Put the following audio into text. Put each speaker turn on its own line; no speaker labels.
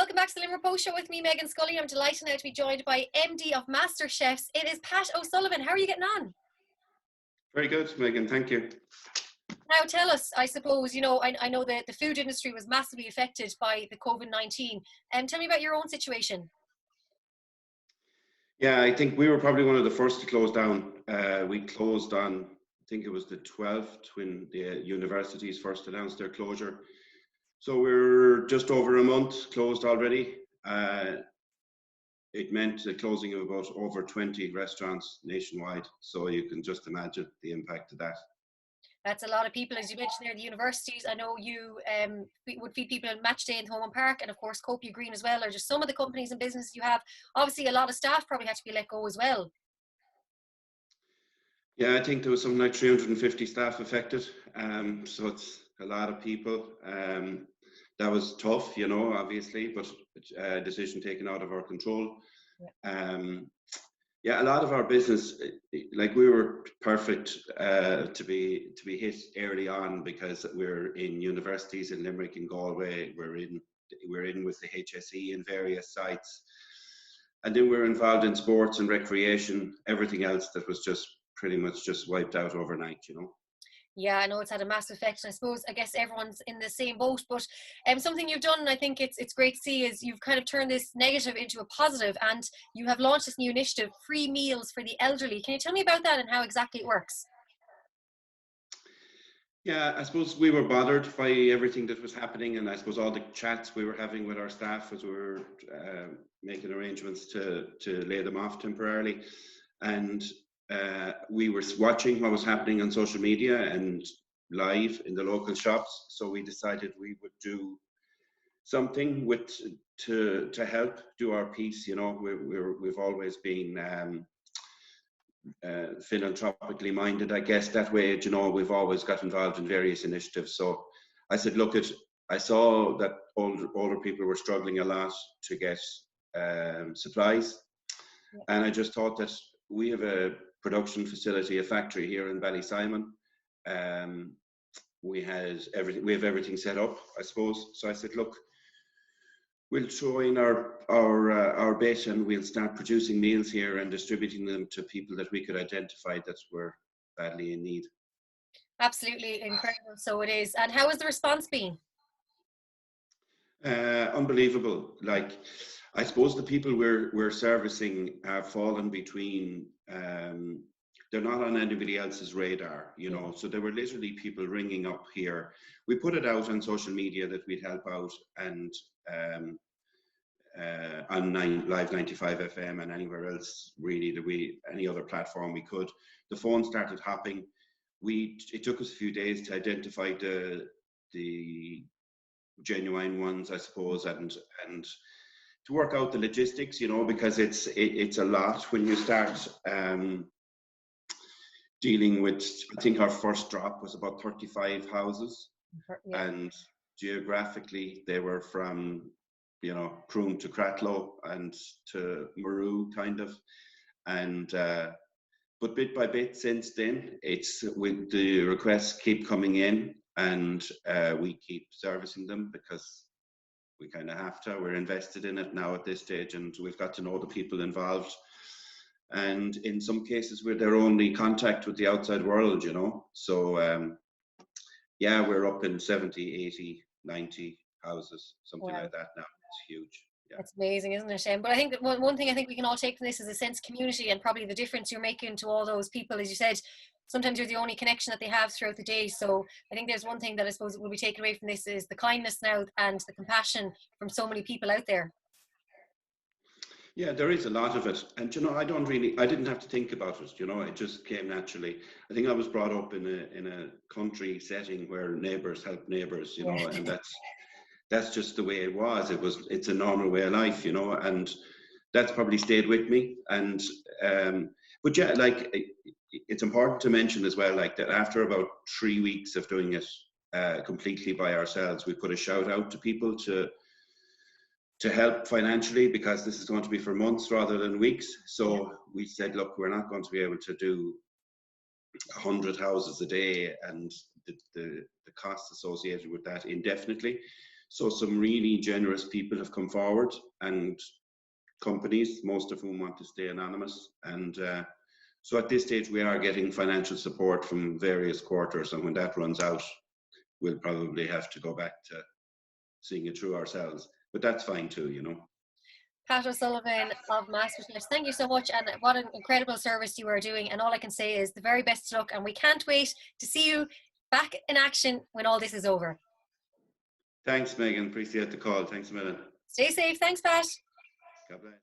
Welcome back to the Limerick Post Show with me, Meghann Scully. I'm delighted now to be joined by MD of Masterchefs. It is Pat O'Sullivan. How are you getting on?
Very good, Meghann. Thank you.
Now tell us, I suppose, I know that the food industry was massively affected by the COVID-19. Tell me about your own situation.
Yeah, I think we were probably one of the first to close down. We closed on, I think it was the 12th when the universities first announced their closure. So we're just over a month closed already. It meant the closing of about over 20 restaurants nationwide. So you can just imagine the impact of that.
That's a lot of people, as you mentioned there, the universities. I know you would feed people in Match Day in Thomond Park, and of course Copia Green as well, or just some of the companies and businesses you have. Obviously a lot of staff probably had to be let go as well.
Yeah, I think there was something like 350 staff affected. So it's a lot of people. That was tough, obviously, but a decision taken out of our control. Yeah, a lot of our business, like we were perfect to be hit early on because we're in universities in Limerick and Galway. We're in with the HSE in various sites, and then we're involved in sports and recreation. Everything else that was just pretty much just wiped out overnight.
Yeah, I know it's had a massive effect, and I guess everyone's in the same boat, but something you've done, and I think it's great to see, is you've kind of turned this negative into a positive, and you have launched this new initiative, Free Meals for the Elderly. Can you tell me about that and how exactly it works?
Yeah, I suppose we were bothered by everything that was happening, and I suppose all the chats we were having with our staff as we were making arrangements to lay them off temporarily. And we were watching what was happening on social media and live in the local shops, so we decided we would do something to help do our piece. We've always been philanthropically minded, I guess, that way. We've always got involved in various initiatives. So I said, I saw that older people were struggling a lot to get supplies, and I just thought that we have a production facility, a factory here in Ballysimon. We have everything set up, I suppose. So I said, look, we'll throw in our bit, and we'll start producing meals here and distributing them to people that we could identify that were badly in need.
Absolutely incredible. So it is. And how has the response been?
Unbelievable. Like, I suppose the people we're servicing have fallen between, they're not on anybody else's radar, so there were literally people ringing up here. We put it out on social media that we'd help out, and on Live 95 FM and anywhere else really, any other platform we could. The phone started hopping. It took us a few days to identify the genuine ones, I suppose, and to work out the logistics, because it's a lot when you start dealing with. I think our first drop was about 35 houses, and geographically they were from Croom to Cratloe and to Maru, kind of, and but bit by bit since then, it's with the requests keep coming in, and we keep servicing them because we kind of have to. We're invested in it now at this stage, and we've got to know the people involved. And in some cases, we're their only contact with the outside world, So, yeah, we're up in 70, 80, 90 houses, something like that now. It's huge. Yeah.
That's amazing, isn't it? But I think that one thing I think we can all take from this is a sense of community, and probably the difference you're making to all those people. As you said, sometimes you're the only connection that they have throughout the day. So I think there's one thing that I suppose will be taken away from this is the kindness now and the compassion from so many people out there.
Yeah, there is a lot of it. And, I didn't have to think about it, it just came naturally. I think I was brought up in a country setting where neighbours help neighbours, and that's just the way it was. It's a normal way of life, and that's probably stayed with me. And, but yeah, like, it's important to mention as well, like, that after about 3 weeks of doing it completely by ourselves, we put a shout out to people to help financially, because this is going to be for months rather than weeks. So we said, look, we're not going to be able to do 100 houses a day and the costs associated with that indefinitely. So some really generous people have come forward, and companies, most of whom want to stay anonymous. And so at this stage, we are getting financial support from various quarters. And when that runs out, we'll probably have to go back to seeing it through ourselves. But that's fine too, you know.
Pat O'Sullivan of Masterchefs, thank you so much, and what an incredible service you are doing. And all I can say is the very best luck, and we can't wait to see you back in action when all this is over.
Thanks, Meghann. Appreciate the call. Thanks a million.
Stay safe. Thanks, Pat.
God bless.